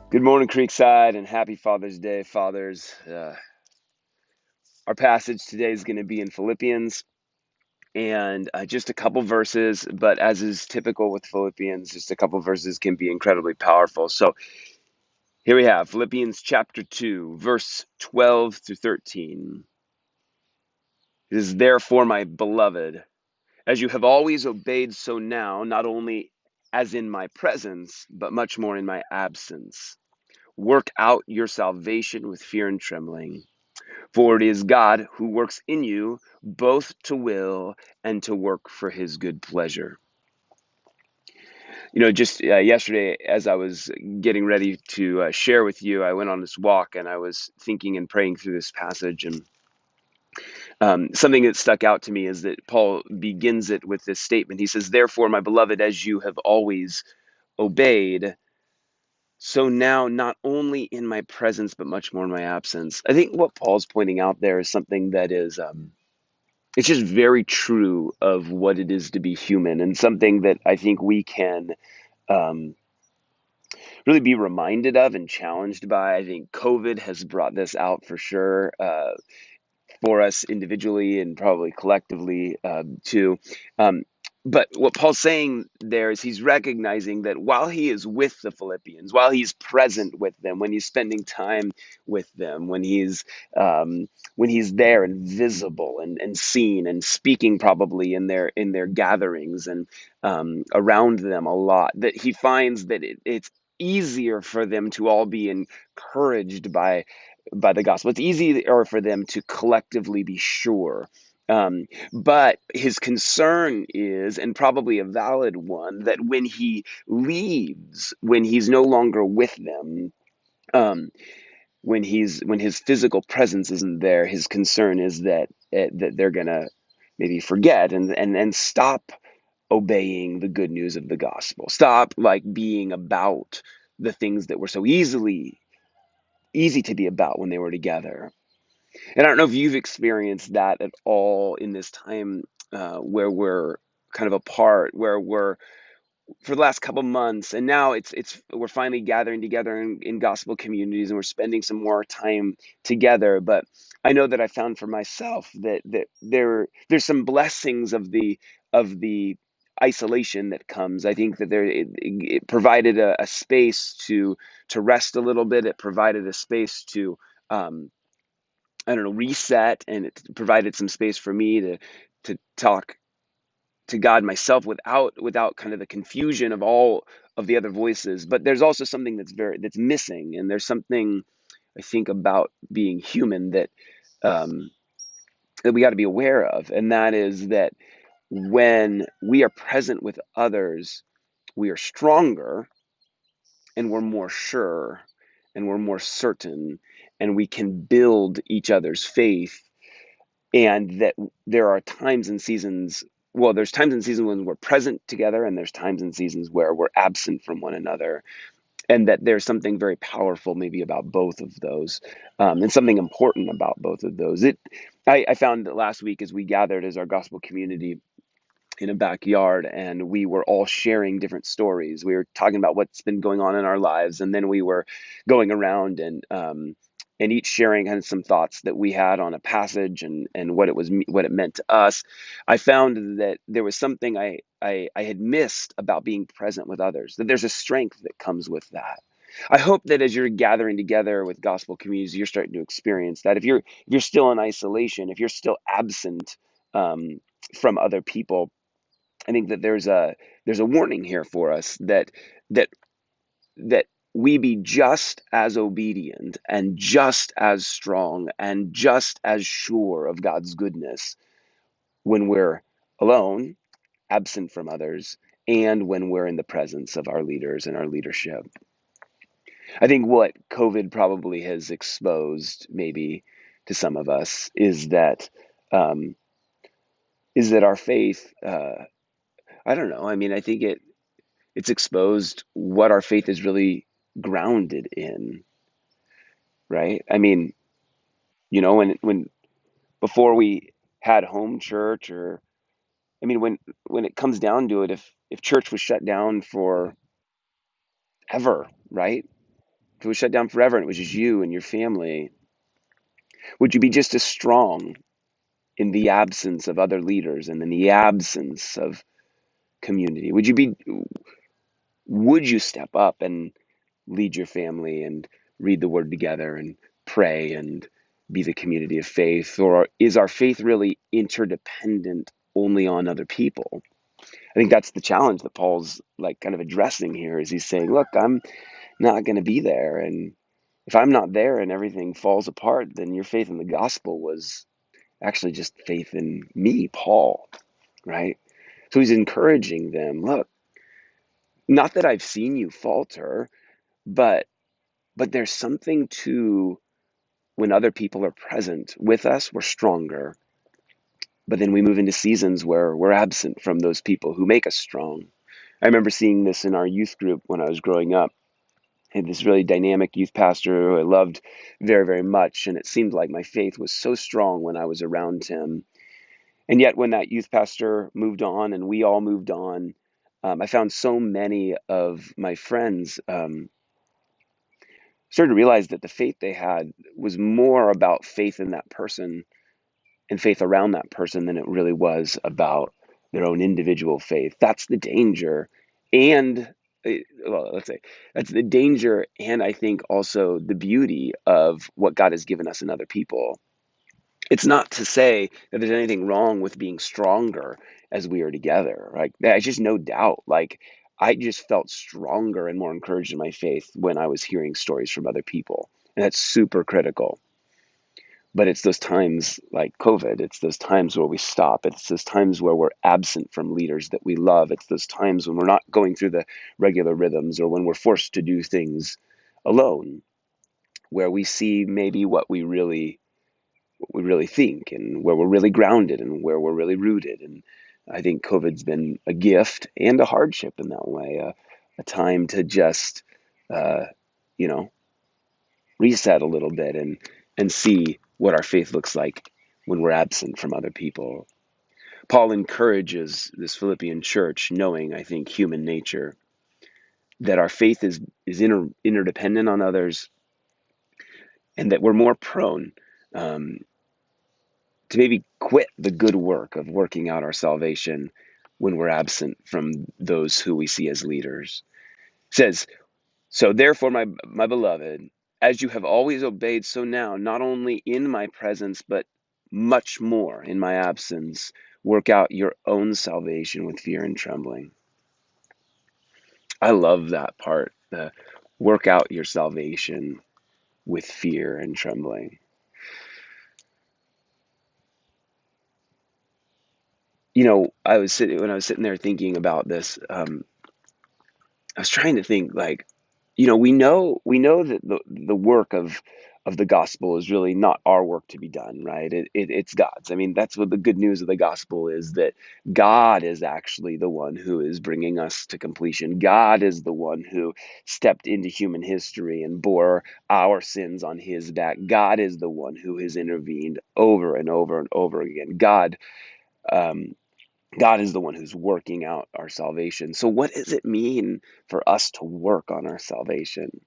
Good morning, Creekside, and happy Father's Day, fathers. Our passage today is going to be in Philippians, and just a couple verses, but as is typical with Philippians, just a couple verses can be incredibly powerful. So here we have Philippians chapter 2, verse 12 through 13. It is therefore, my beloved, as you have always obeyed, so now, not only as in my presence, but much more in my absence. Work out your salvation with fear and trembling. For it is God who works in you both to will and to work for his good pleasure. Just yesterday, as I was getting ready to share with you, I went on this walk and I was thinking and praying through this passage. And something that stuck out to me is that Paul begins it with this statement. He says, therefore, my beloved, as you have always obeyed, so now not only in my presence, but much more in my absence. I think what Paul's pointing out there is something that is it's just very true of what it is to be human, and something that I think we can um, really be reminded of and challenged by. I think COVID has brought this out for sure, for us individually and probably collectively too. Um, but what Paul's saying there is he's recognizing that while he is with the Philippians, while he's present with them, when he's spending time with them, when he's there and visible and seen and speaking probably in their gatherings and around them a lot, that he finds that it's easier for them to all be encouraged by the gospel. It's easier for them to collectively be sure. But his concern is, and probably a valid one, that when he leaves, when he's no longer with them, um, when his physical presence isn't there, his concern is that they're gonna maybe forget and stop obeying the good news of the gospel. Stop like being about the things that were so easy to be about when they were together. And I don't know if you've experienced that at all in this time where we're kind of apart, where we're for the last couple months, and now it's we're finally gathering together in gospel communities, and we're spending some more time together. But I know that I found for myself that there's some blessings of the isolation that comes. I think that it provided a space to rest a little bit. It provided a space to um, I don't know, reset, and it provided some space for me to talk to God myself without kind of the confusion of all of the other voices. But there's also something that's missing, and there's something I think about being human um, that we got to be aware of, and that is that when we are present with others, we are stronger and we're more sure and we're more certain, and we can build each other's faith, and that there are times and seasons, well, there's times and seasons when we're present together, and there's times and seasons where we're absent from one another, and that there's something very powerful maybe about both of those, and something important about both of those. I found that last week as we gathered as our gospel community in a backyard, and we were all sharing different stories. We were talking about what's been going on in our lives, and then we were going around and each sharing kind of some thoughts that we had on a passage and what it meant to us. I found that there was something I had missed about being present with others. That there's a strength that comes with that. I hope that as you're gathering together with gospel communities, you're starting to experience that. If you're still in isolation, if you're still absent um, from other people, I think that there's a warning here for us that that we be just as obedient and just as strong and just as sure of God's goodness when we're alone, absent from others, and when we're in the presence of our leaders and our leadership. I think what COVID probably has exposed, maybe to some of us, um, is that our faith. I don't know. I mean, I think it's exposed what our faith is really grounded in, right? I mean, when before we had home church, or I mean, when it comes down to it, if church was shut down for ever, right? if it was shut down forever and it was just you and your family, would you be just as strong in the absence of other leaders and in the absence of community? Would you step up and lead your family and read the word together and pray and be the community of faith? Or is our faith really interdependent only on other people? I think that's the challenge that Paul's like kind of addressing here, is he's saying, look, I'm not going to be there. And if I'm not there and everything falls apart, then your faith in the gospel was actually just faith in me, Paul, right? So he's encouraging them, look, not that I've seen you falter, but there's something to when other people are present with us, we're stronger. But then we move into seasons where we're absent from those people who make us strong. I remember seeing this in our youth group when I was growing up. I had this really dynamic youth pastor who I loved very, very much, and it seemed like my faith was so strong when I was around him. And yet, when that youth pastor moved on and we all moved on, I found so many of my friends started to realize that the faith they had was more about faith in that person and faith around that person than it really was about their own individual faith. That's the danger. And well, let's say that's the danger, and I think also the beauty of what God has given us in other people. It's not to say that there's anything wrong with being stronger as we are together. Like, there's just no doubt. Like, I just felt stronger and more encouraged in my faith when I was hearing stories from other people, and that's super critical. But it's those times like COVID, it's those times where we stop. It's those times where we're absent from leaders that we love. It's those times when we're not going through the regular rhythms, or when we're forced to do things alone, where we see maybe what we really think, and where we're really grounded, and where we're really rooted. And I think COVID's been a gift and a hardship in that way, a time to just, uh, you know, reset a little bit and see what our faith looks like when we're absent from other people. Paul encourages this Philippian church, knowing, I think, human nature, that our faith is interdependent on others, and that we're more prone um, to maybe quit the good work of working out our salvation when we're absent from those who we see as leaders. It says, so therefore, my beloved, as you have always obeyed, so now, not only in my presence, but much more in my absence, work out your own salvation with fear and trembling. I love that part, the work out your salvation with fear and trembling. When I was sitting there thinking about this, I was trying to think, like, we know that the work of the gospel is really not our work to be done, right? It's God's. I mean, that's what the good news of the gospel is, that God is actually the one who is bringing us to completion. God is the one who stepped into human history and bore our sins on his back. God is the one who has intervened over and over and over again. Um, God is the one who's working out our salvation. So what does it mean for us to work on our salvation?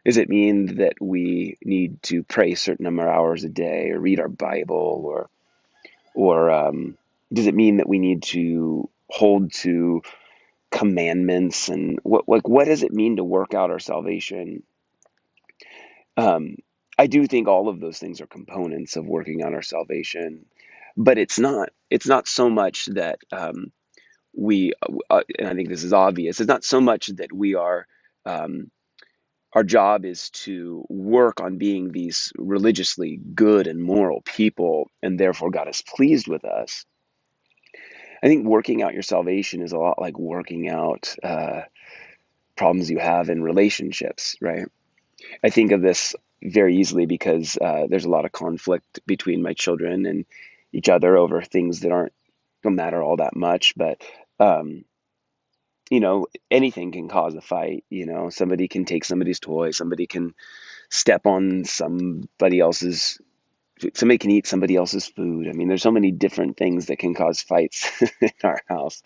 Does it mean that we need to pray a certain number of hours a day, or read our Bible, or does it mean that we need to hold to commandments? And what does it mean to work out our salvation? Um, I do think all of those things are components of working out our salvation, but it's not so much that and I think this is obvious, it's not so much that um, our job is to work on being these religiously good and moral people, and therefore God is pleased with us. I think working out your salvation is a lot like working out problems you have in relationships, right? I think of this very easily because there's a lot of conflict between my children and each other over things that don't matter all that much, but um, anything can cause a fight. Somebody can take somebody's toy, somebody can step on somebody can eat somebody else's food. I mean, there's so many different things that can cause fights in our house.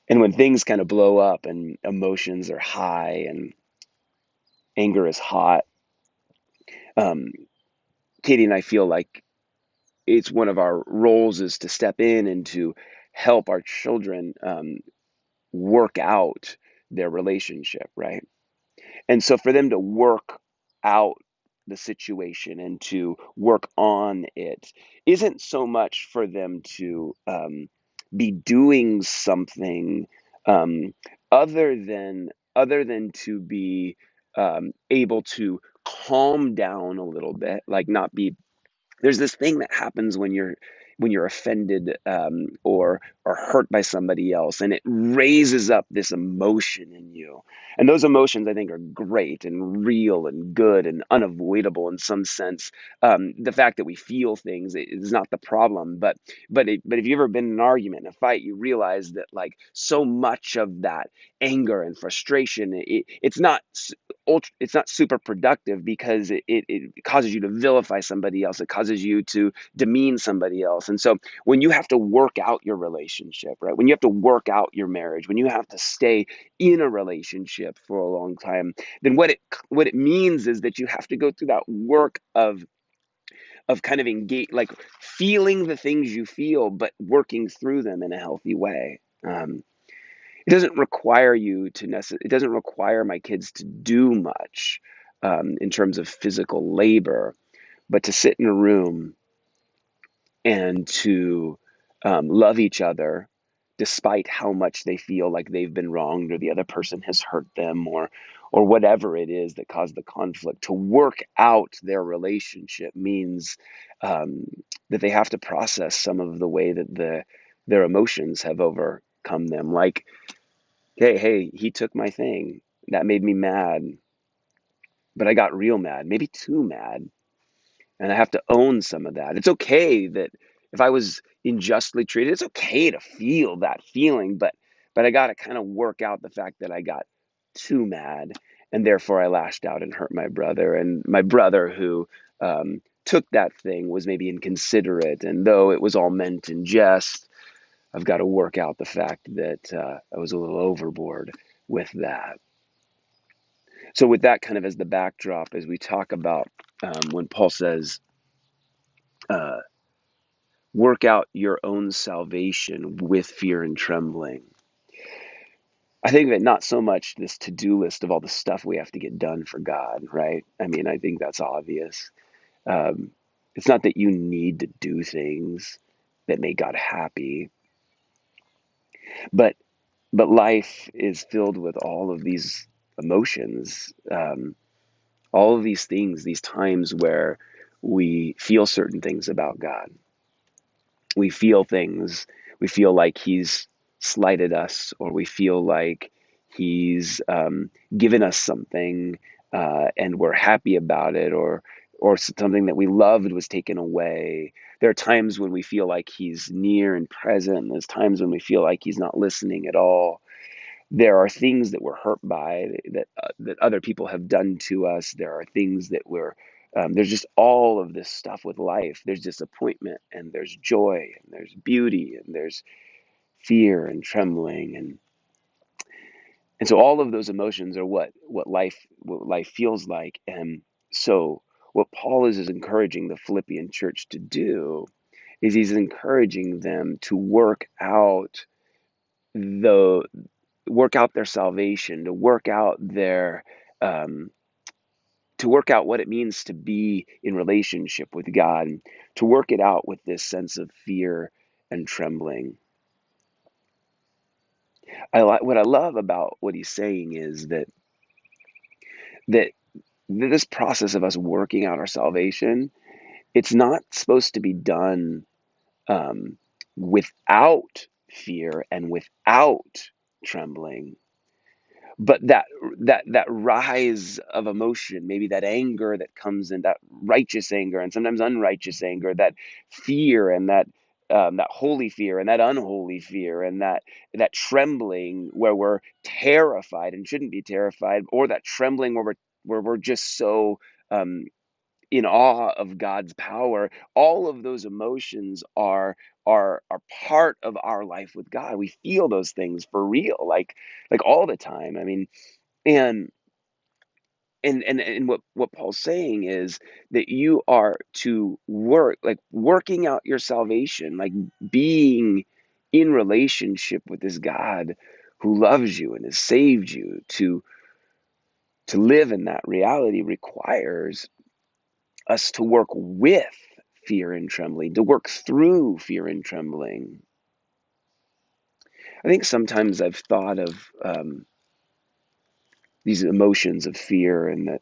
And when things kind of blow up and emotions are high, and anger is hot. Um, Katie and I feel like it's one of our roles is to step in and to help our children work out their relationship, right? And so for them to work out the situation and to work on it isn't so much for them to be doing something um, other than to be able to calm down a little bit, like not be there's this thing that happens when you're offended or hurt by somebody else, and it raises up this emotion in you. And those emotions, I think, are great and real and good and unavoidable in some sense. The fact that we feel things is not the problem, but if you've ever been in an argument, a fight, you realize that like so much of that anger and frustration, it's not super productive because it causes you to vilify somebody else. It causes you to demean somebody else. And so when you have to work out your relationship, right? When you have to work out your marriage, when you have to stay in a relationship for a long time, then what it means is that you have to go through that work of kind of engage, like feeling the things you feel, but working through them in a healthy way. It doesn't require it doesn't require my kids to do much in terms of physical labor, but to sit in a room and to love each other despite how much they feel like they've been wronged or the other person has hurt them or whatever it is that caused the conflict. To work out their relationship means um, that they have to process some of the way that their emotions have overcome them. Like, hey, he took my thing. That made me mad, but I got real mad, maybe too mad. And I have to own some of that. It's okay that if I was unjustly treated, it's okay to feel that feeling, but I got to kind of work out the fact that I got too mad and therefore I lashed out and hurt my brother. And my brother who took that thing was maybe inconsiderate, and though it was all meant in jest, I've got to work out the fact that I was a little overboard with that. So, with that kind of as the backdrop, as we talk about when Paul says, uh, work out your own salvation with fear and trembling, I think that not so much this to do list of all the stuff we have to get done for God, right? I mean, I think that's obvious. Um, it's not that you need to do things that make God happy, but life is filled with all of these emotions, all of these things, these times where we feel certain things about God. We feel things. We feel like He's slighted us, or we feel like He's given us something, and we're happy about it, or something that we loved was taken away. There are times when we feel like He's near and present. And there's times when we feel like He's not listening at all. There are things that we're hurt by that other people have done to us. There are things that there's just all of this stuff with life. There's disappointment and there's joy and there's beauty and there's fear and trembling, and so all of those emotions are what life feels like. And so what Paul is encouraging the Philippian church to do is he's encouraging them to the work out their salvation, um, to work out what it means to be in relationship with God, to work it out with this sense of fear and trembling. What I love about what he's saying is that this process of us working out our salvation, it's not supposed to be done um, without fear and without trembling. But that rise of emotion, maybe that anger that comes in, that righteous anger and sometimes unrighteous anger, that fear and that holy fear and that unholy fear, and that trembling where we're terrified and shouldn't be terrified, or that trembling where we're just so um, in awe of God's power. All of those emotions are part of our life with God. We feel those things for real, like all the time. I mean, and and what Paul's saying is that you are to work, like working out your salvation, like being in relationship with this God who loves you and has saved you. To live in that reality requires us to work with fear and trembling, to work through fear and trembling. I think sometimes I've thought of these emotions of fear and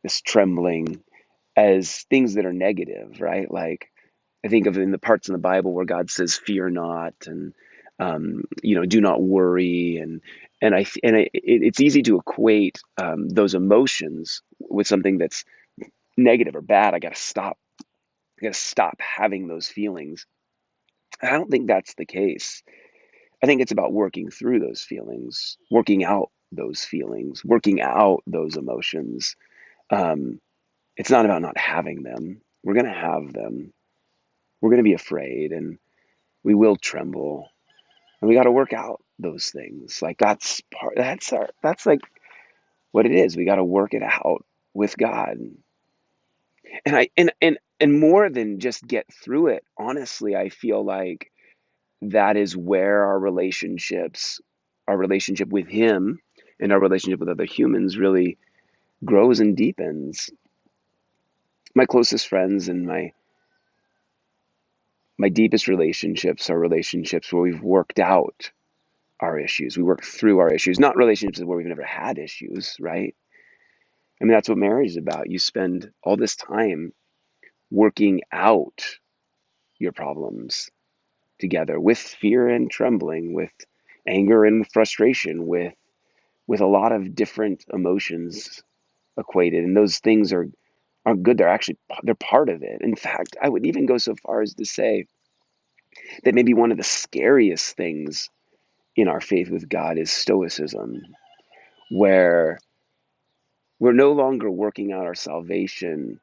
this trembling as things that are negative, right? Like I think of in the parts in the Bible where God says, "Fear not," and do not worry, it's easy to equate those emotions with something that's negative or bad. I got to stop. I got to stop having those feelings. I don't think that's the case. I think it's about working through those feelings, working out those feelings, working out those emotions. Um, it's not about not having them. We're going to have them. We're going to be afraid and we will tremble. And we got to work out those things. Like that's like what it is. We got to work it out with God. And more than just get through it, honestly, I feel like that is where our relationship with Him and our relationship with other humans really grows and deepens. My closest friends and my deepest relationships are relationships where we've worked out our issues. We work through our issues, not relationships where we've never had issues, right? I mean, that's what marriage is about. You spend all this time working out your problems together with fear and trembling, with anger and frustration, with a lot of different emotions equated. And those things are good. They're part of it. In fact, I would even go so far as to say that maybe one of the scariest things in our faith with God is stoicism, where we're no longer working out our salvation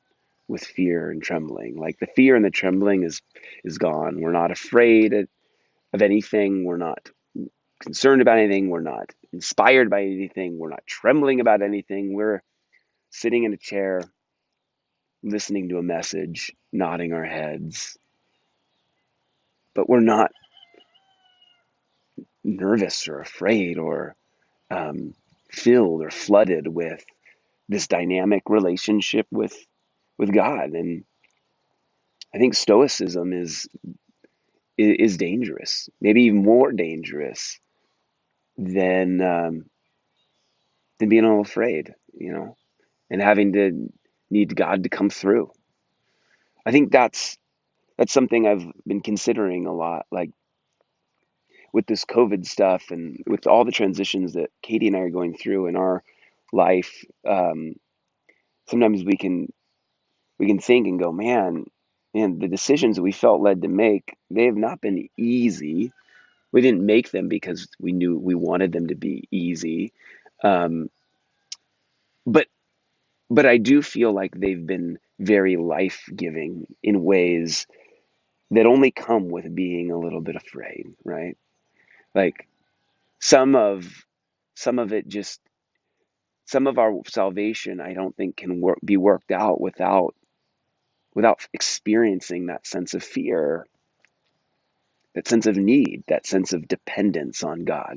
with fear and trembling. Like the fear and the trembling is gone. We're not afraid of anything. We're not concerned about anything. We're not inspired by anything. We're not trembling about anything. We're sitting in a chair, listening to a message, nodding our heads, but we're not nervous or afraid or um, filled or flooded with this dynamic relationship with God. And I think stoicism is dangerous, maybe even more dangerous than being all afraid, and having to need God to come through. I think that's something I've been considering a lot, like with this COVID stuff and with all the transitions that Katie and I are going through in our life. Sometimes we can think and go, man, the decisions that we felt led to make, they have not been easy. We didn't make them because we knew we wanted them to be easy. Um, but but I do feel like they've been very life-giving in ways that only come with being a little bit afraid, right? Like some of some of it just some of our salvation I don't think can be worked out without experiencing that sense of fear, that sense of need, that sense of dependence on God.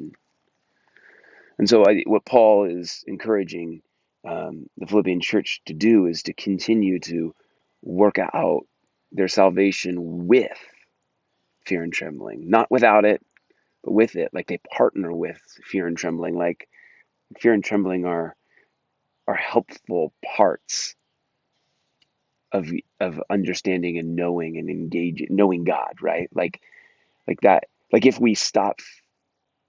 And so, what Paul is encouraging the Philippian church to do is to continue to work out their salvation with fear and trembling, not without it, but with it. Like they partner with fear and trembling. Like fear and trembling are helpful parts of understanding and knowing and engaging, knowing God, right? Like that. Like if we stop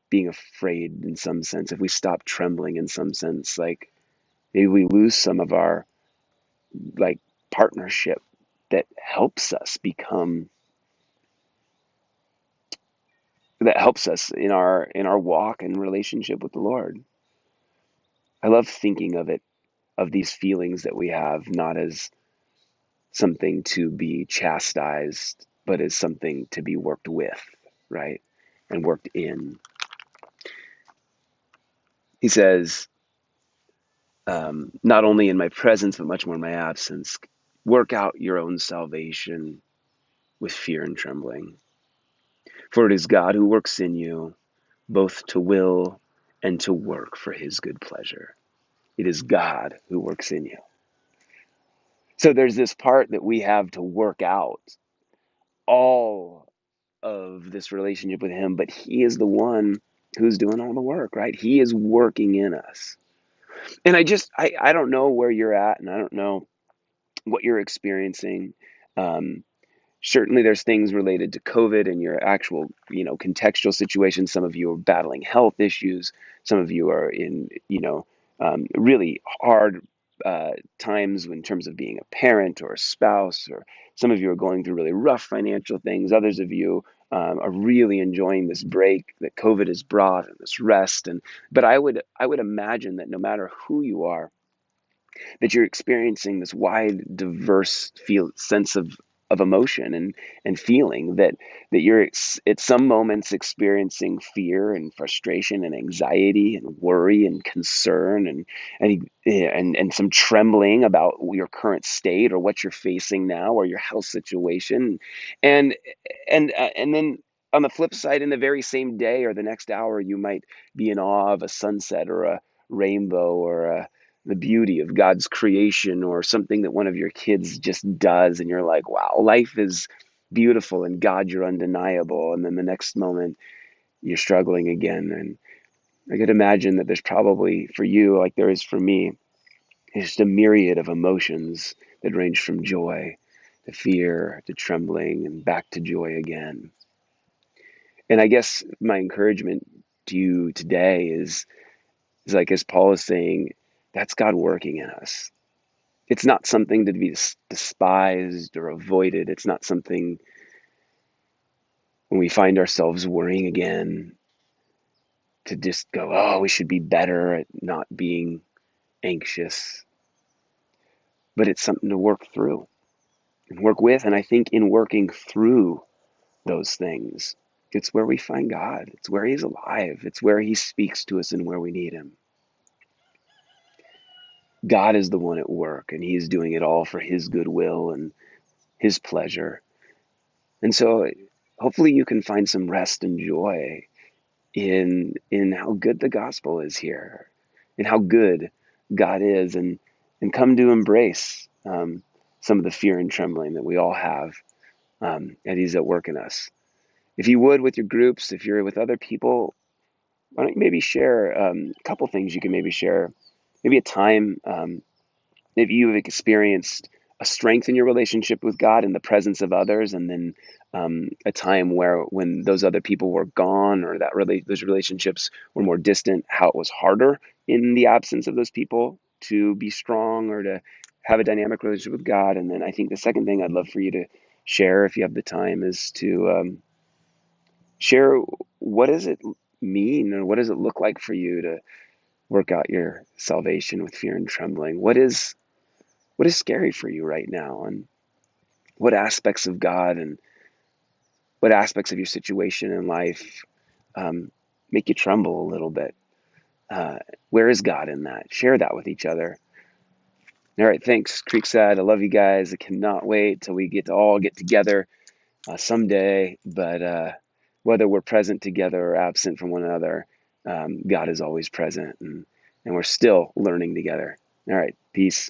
being afraid in some sense, if we stop trembling in some sense, like maybe we lose some of our like partnership that helps us become that helps us in our walk and relationship with the Lord. I love thinking of these feelings that we have not as something to be chastised, but as something to be worked with, right? And worked in. He says, not only in my presence, but much more in my absence. Work out your own salvation with fear and trembling. For it is God who works in you, both to will and to work for his good pleasure. It is God who works in you. So there's this part that we have to work out all of this relationship with him, but he is the one who's doing all the work, right? He is working in us. And I don't know where you're at, and I don't know what you're experiencing. Um, Certainly there's things related to COVID and your actual, contextual situation. Some of you are battling health issues. Some of you are in, really hard times in terms of being a parent or a spouse, or some of you are going through really rough financial things. Others of you are really enjoying this break that COVID has brought and this rest. But I would imagine that no matter who you are, that you're experiencing this wide, diverse sense of emotion and feeling that you're at some moments experiencing fear and frustration and anxiety and worry and concern and some trembling about your current state or what you're facing now or your health situation and and then on the flip side, in the very same day or the next hour, you might be in awe of a sunset or a rainbow or the beauty of God's creation or something that one of your kids just does. And you're like, wow, life is beautiful and God, you're undeniable. And then the next moment you're struggling again. And I could imagine that there's probably for you, like there is for me, just a myriad of emotions that range from joy to fear to trembling and back to joy again. And I guess my encouragement to you today is like, as Paul is saying, that's God working in us. It's not something to be despised or avoided. It's not something when we find ourselves worrying again to just go, oh, we should be better at not being anxious. But it's something to work through and work with. And I think in working through those things, it's where we find God. It's where he's alive. It's where he speaks to us and where we need him. God is the one at work, and he's doing it all for his goodwill and his pleasure. And so hopefully you can find some rest and joy in how good the gospel is here, and how good God is, and come to embrace some of the fear and trembling that we all have, and he's at work in us. If you would, with your groups, if you're with other people, why don't you maybe share a couple things you can maybe share, maybe a time. Maybe you've experienced a strength in your relationship with God in the presence of others, and then a time where when those other people were gone, or those relationships were more distant, how it was harder in the absence of those people to be strong or to have a dynamic relationship with God. And then I think the second thing I'd love for you to share, if you have the time, is to share what does it mean, or what does it look like for you to work out your salvation with fear and trembling? What is scary for you right now, and what aspects of God and what aspects of your situation in life um, make you tremble a little bit? Uh, where is God in that? Share that with each other. All right, thanks, Creekside. I love you guys. I cannot wait till we get to all get together someday. But whether we're present together or absent from one another, God is always present, and we're still learning together. All right, peace.